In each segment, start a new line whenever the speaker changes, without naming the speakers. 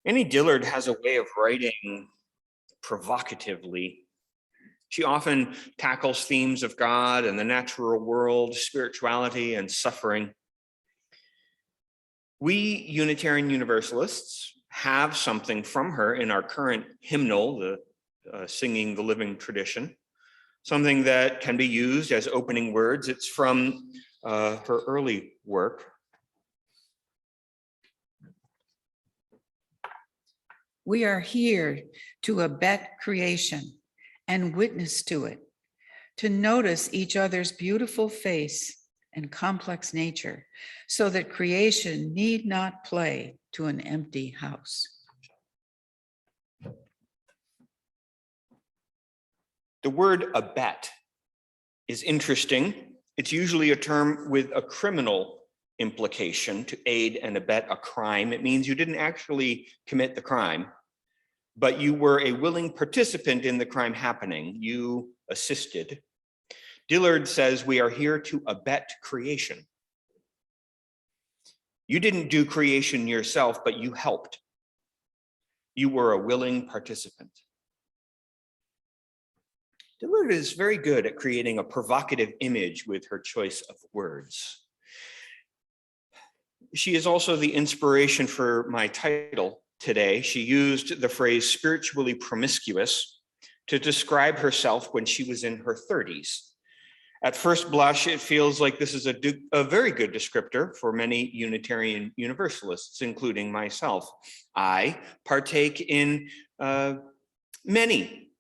Annie Dillard has a way of writing provocatively. She often tackles themes of God and the natural world, spirituality, and suffering. We Unitarian Universalists have something from her in our current hymnal, the Singing the Living Tradition, something that can be used as opening words. It's from her early work.
We are here to abet creation and witness to it, to notice each other's beautiful face and complex nature, so that creation need not play to an empty house.
The word abet is interesting. It's usually a term with a criminal implication, to aid and abet a crime. It means you didn't actually commit the crime, but you were a willing participant in the crime happening. You assisted. Dillard says we are here to abet creation. You didn't do creation yourself, but you helped. You were a willing participant. Dillard is very good at creating a provocative image with her choice of words. She is also the inspiration for my title today. She used the phrase spiritually promiscuous to describe herself when she was in her 30s. At first blush, it feels like this is a very good descriptor for many Unitarian Universalists, including myself. I partake in many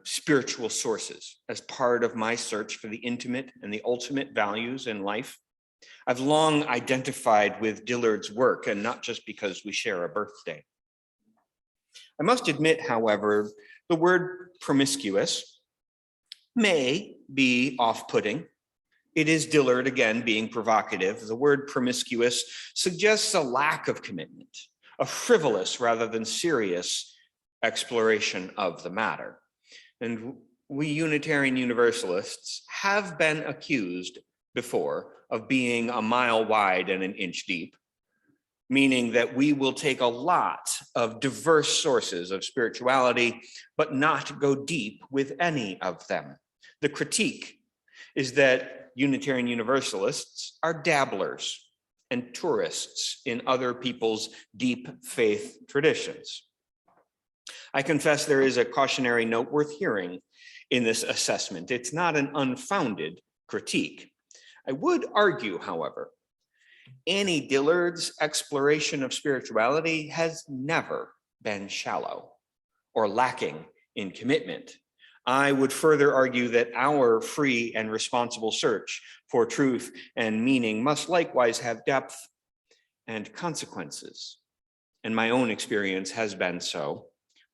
spiritual sources as part of my search for the intimate and the ultimate values in life. I've long identified with Dillard's work, and not just because we share a birthday. I must admit, however, the word promiscuous may be off-putting. It is Dillard, again, being provocative. The word promiscuous suggests a lack of commitment, a frivolous rather than serious exploration of the matter. And we Unitarian Universalists have been accused before of being a mile wide and an inch deep, meaning that we will take a lot of diverse sources of spirituality, but not go deep with any of them. The critique is that Unitarian Universalists are dabblers and tourists in other people's deep faith traditions. I confess there is a cautionary note worth hearing in this assessment. It's not an unfounded critique. I would argue, however, Annie Dillard's exploration of spirituality has never been shallow or lacking in commitment. I would further argue that our free and responsible search for truth and meaning must likewise have depth and consequences. And my own experience has been so.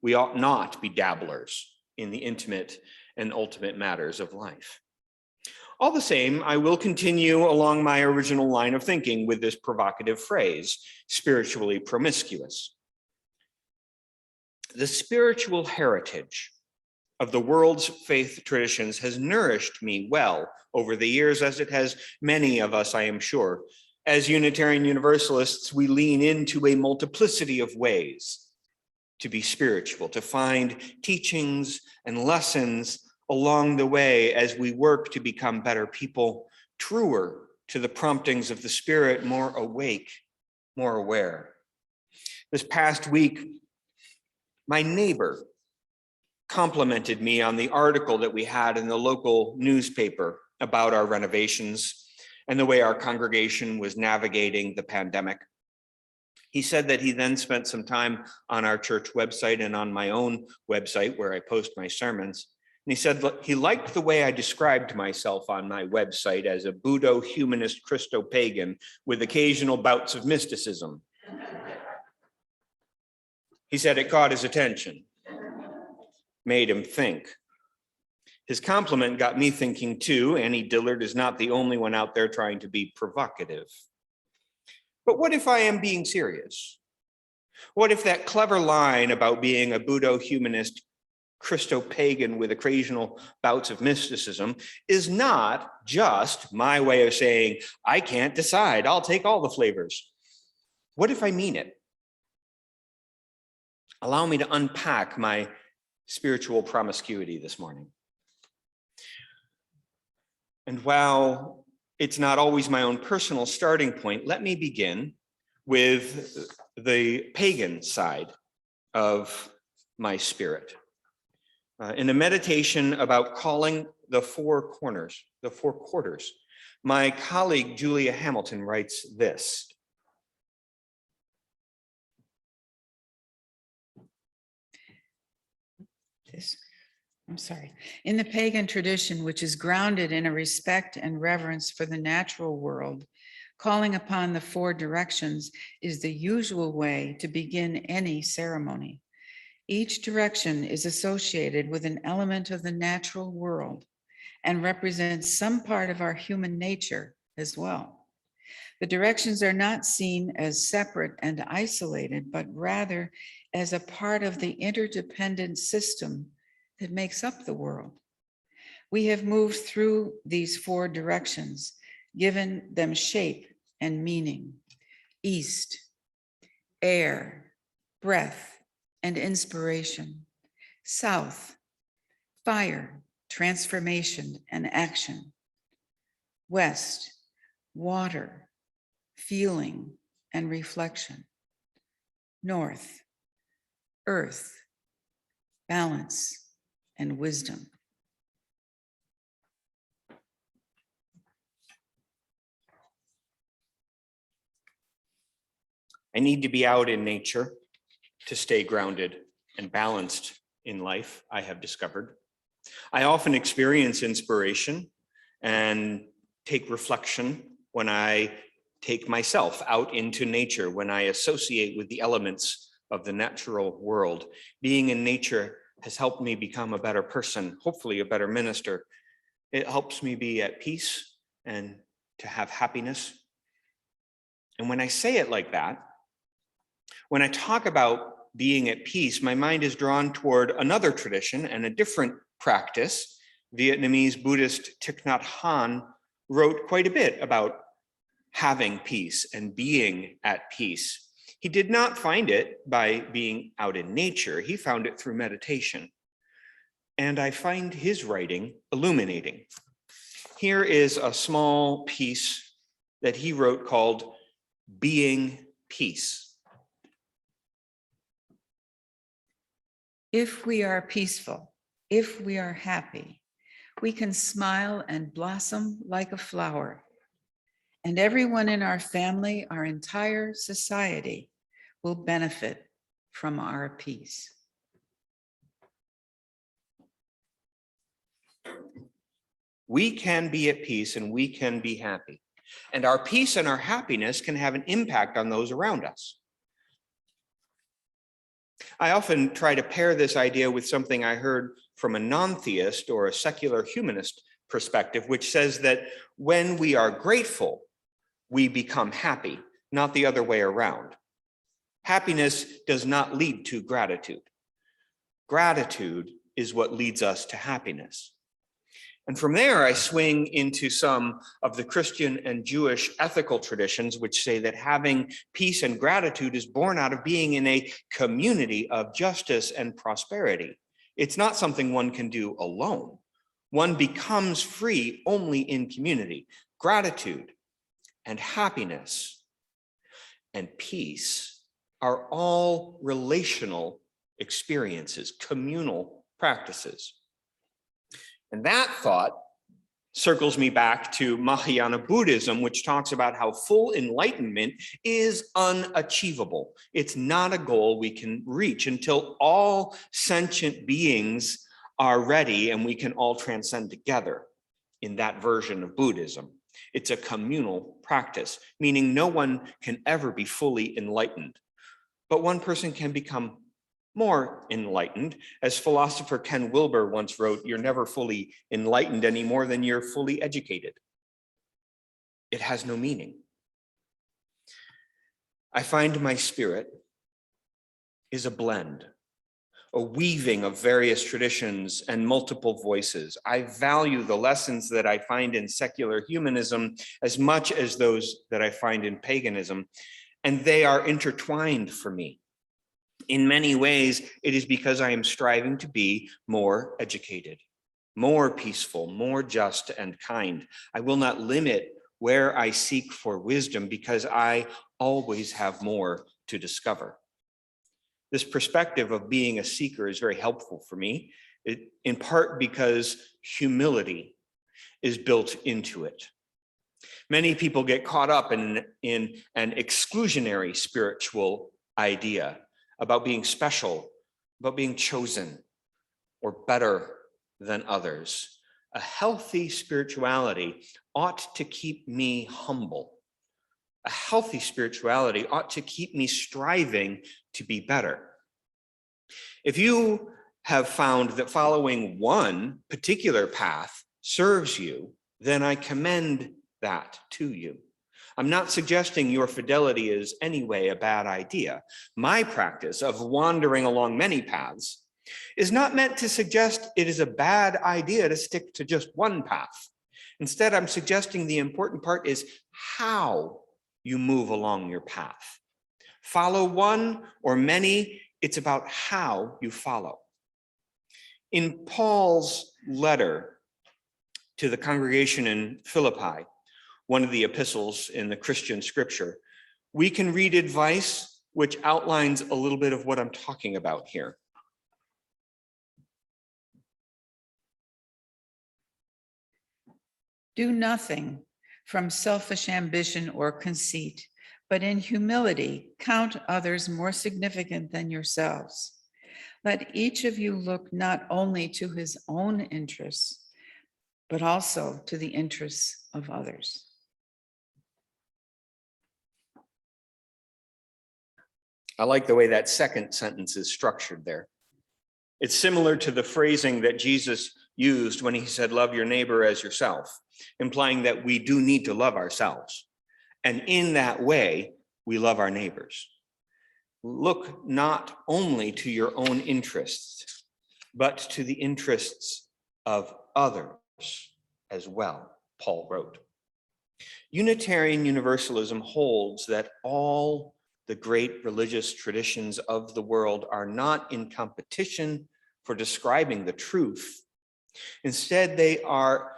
We ought not be dabblers in the intimate and ultimate matters of life. All the same, I will continue along my original line of thinking with this provocative phrase, spiritually promiscuous. The spiritual heritage of the world's faith traditions has nourished me well over the years, as it has many of us, I am sure. As Unitarian Universalists, we lean into a multiplicity of ways to be spiritual, to find teachings and lessons along the way as we work to become better people, truer to the promptings of the Spirit, more awake, more aware. This past week, my neighbor complimented me on the article that we had in the local newspaper about our renovations and the way our congregation was navigating the pandemic. He said that he then spent some time on our church website and on my own website where I post my sermons. And he said he liked the way I described myself on my website as a Buddho-humanist Christo-pagan with occasional bouts of mysticism. He said it caught his attention, made him think. His compliment got me thinking too. Annie Dillard is not the only one out there trying to be provocative. But what if I am being serious? What if that clever line about being a Buddho-humanist Christo-pagan with occasional bouts of mysticism is not just my way of saying, I can't decide, I'll take all the flavors? What if I mean it? allow me to unpack my spiritual promiscuity this morning. And while it's not always my own personal starting point, let me begin with the pagan side of my spirit. In a meditation about calling the four quarters, my colleague Julia Hamilton writes this.
In the pagan tradition, which is grounded in a respect and reverence for the natural world, calling upon the four directions is the usual way to begin any ceremony. Each direction is associated with an element of the natural world and represents some part of our human nature as well. The directions are not seen as separate and isolated, but rather as a part of the interdependent system that makes up the world. We have moved through these four directions, given them shape and meaning: east, air, breath, and inspiration; south, fire, transformation, and action; west, water, feeling, and reflection; north, earth, balance, and wisdom.
I need to be out in nature to stay grounded and balanced in life, I have discovered. I often experience inspiration and take reflection when I take myself out into nature, when I associate with the elements of the natural world. Being in nature has helped me become a better person, hopefully a better minister. It helps me be at peace and to have happiness. And when I say it like that, when I talk about being at peace, my mind is drawn toward another tradition and a different practice. Vietnamese Buddhist Thich Nhat Hanh wrote quite a bit about having peace and being at peace. He did not find it by being out in nature. He found it through meditation. And I find his writing illuminating. Here is a small piece that he wrote called Being Peace.
If we are peaceful, if we are happy, we can smile and blossom like a flower. And everyone in our family, our entire society, will benefit from our peace.
We can be at peace and we can be happy. And our peace and our happiness can have an impact on those around us. I often try to pair this idea with something I heard from a non-theist or a secular humanist perspective, which says that when we are grateful, we become happy, not the other way around. Happiness does not lead to gratitude. Gratitude is what leads us to happiness. And from there, I swing into some of the Christian and Jewish ethical traditions, which say that having peace and gratitude is born out of being in a community of justice and prosperity. It's not something one can do alone. One becomes free only in community. Gratitude and happiness and peace are all relational experiences, communal practices. And that thought circles me back to Mahayana Buddhism, which talks about how full enlightenment is unachievable. It's not a goal we can reach until all sentient beings are ready and we can all transcend together in that version of Buddhism. It's a communal practice, meaning no one can ever be fully enlightened, but one person can become more enlightened. As philosopher Ken Wilber once wrote, you're never fully enlightened any more than you're fully educated. It has no meaning. I find my spirit is a blend, a weaving of various traditions and multiple voices. I value the lessons that I find in secular humanism as much as those that I find in paganism, and they are intertwined for me. In many ways, it is because I am striving to be more educated, more peaceful, more just and kind. I will not limit where I seek for wisdom because I always have more to discover. This perspective of being a seeker is very helpful for me, in part because humility is built into it. Many people get caught up in an exclusionary spiritual idea about being special, about being chosen, or better than others. A healthy spirituality ought to keep me humble. A healthy spirituality ought to keep me striving to be better. If you have found that following one particular path serves you, then I commend that to you. I'm not suggesting your fidelity is anyway a bad idea. My practice of wandering along many paths is not meant to suggest it is a bad idea to stick to just one path. Instead, I'm suggesting the important part is how you move along your path. Follow one or many, it's about how you follow. In Paul's letter to the congregation in Philippi, one of the epistles in the Christian scripture, we can read advice which outlines a little bit of what I'm talking about here.
Do nothing from selfish ambition or conceit, but in humility count others more significant than yourselves. Let each of you look not only to his own interests, but also to the interests of others.
I like the way that second sentence is structured there. It's similar to the phrasing that Jesus used when he said, love your neighbor as yourself, implying that we do need to love ourselves. And in that way, we love our neighbors. Look not only to your own interests, but to the interests of others as well, Paul wrote. Unitarian Universalism holds that all the great religious traditions of the world are not in competition for describing the truth. Instead, they are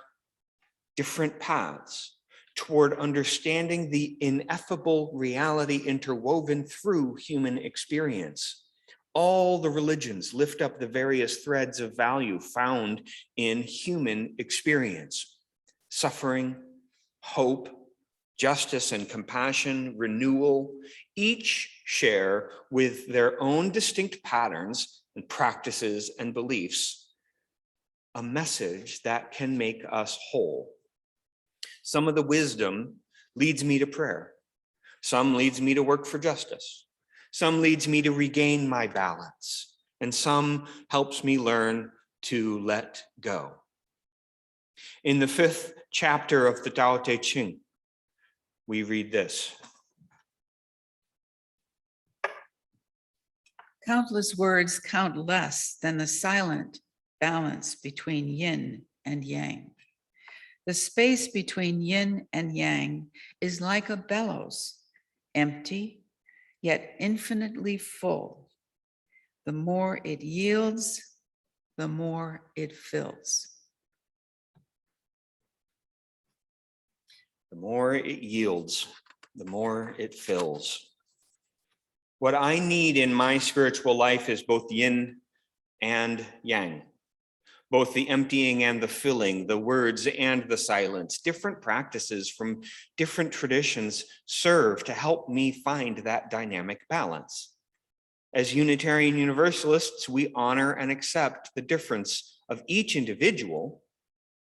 different paths toward understanding the ineffable reality interwoven through human experience. All the religions lift up the various threads of value found in human experience: suffering, hope, justice and compassion, renewal. Each share with their own distinct patterns and practices and beliefs a message that can make us whole. Some of the wisdom leads me to prayer. Some leads me to work for justice. Some leads me to regain my balance. And some helps me learn to let go. In the 5th chapter of the Tao Te Ching, we read this.
Countless words count less than the silent balance between yin and yang. The space between yin and yang is like a bellows, empty, yet infinitely full. The more it yields, the more it fills.
The more it yields, the more it fills. What I need in my spiritual life is both yin and yang, both the emptying and the filling, the words and the silence. Different practices from different traditions serve to help me find that dynamic balance. As Unitarian Universalists, we honor and accept the difference of each individual,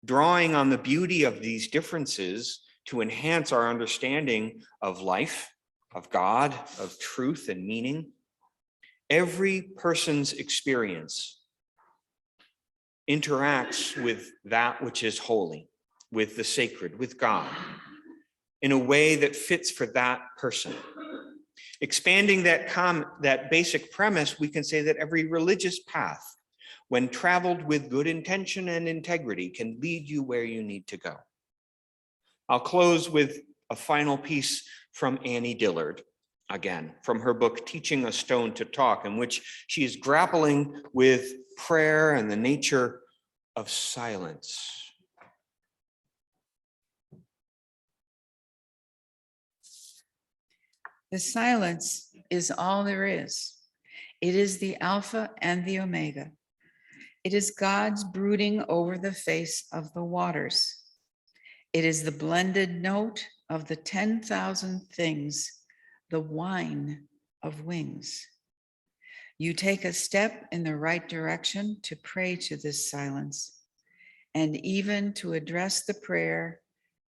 drawing on the beauty of these differences to enhance our understanding of life, of God, of truth and meaning. Every person's experience interacts with that which is holy, with the sacred, with God, in a way that fits for that person. Expanding that basic premise, we can say that every religious path, when traveled with good intention and integrity, can lead you where you need to go. I'll close with a final piece from Annie Dillard, again from her book, Teaching a Stone to Talk, in which she is grappling with prayer and the nature of silence.
The silence is all there is. It is the Alpha and the Omega. It is God's brooding over the face of the waters. It is the blended note of the 10,000 things, the wine of wings. You take a step in the right direction to pray to this silence, and even to address the prayer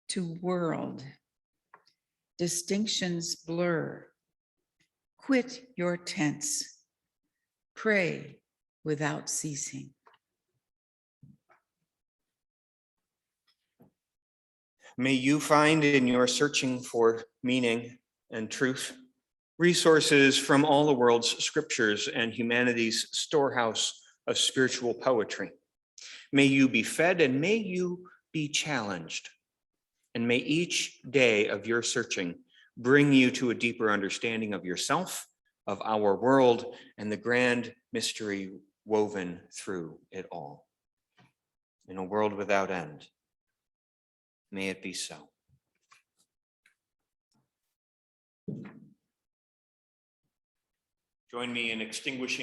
to world. Distinctions blur. Quit your tense. Pray without ceasing.
May you find in your searching for meaning and truth resources from all the world's scriptures and humanity's storehouse of spiritual poetry. May you be fed and may you be challenged. And may each day of your searching bring you to a deeper understanding of yourself, of our world, and the grand mystery woven through it all. In a world without end, may it be so. Join me in extinguishing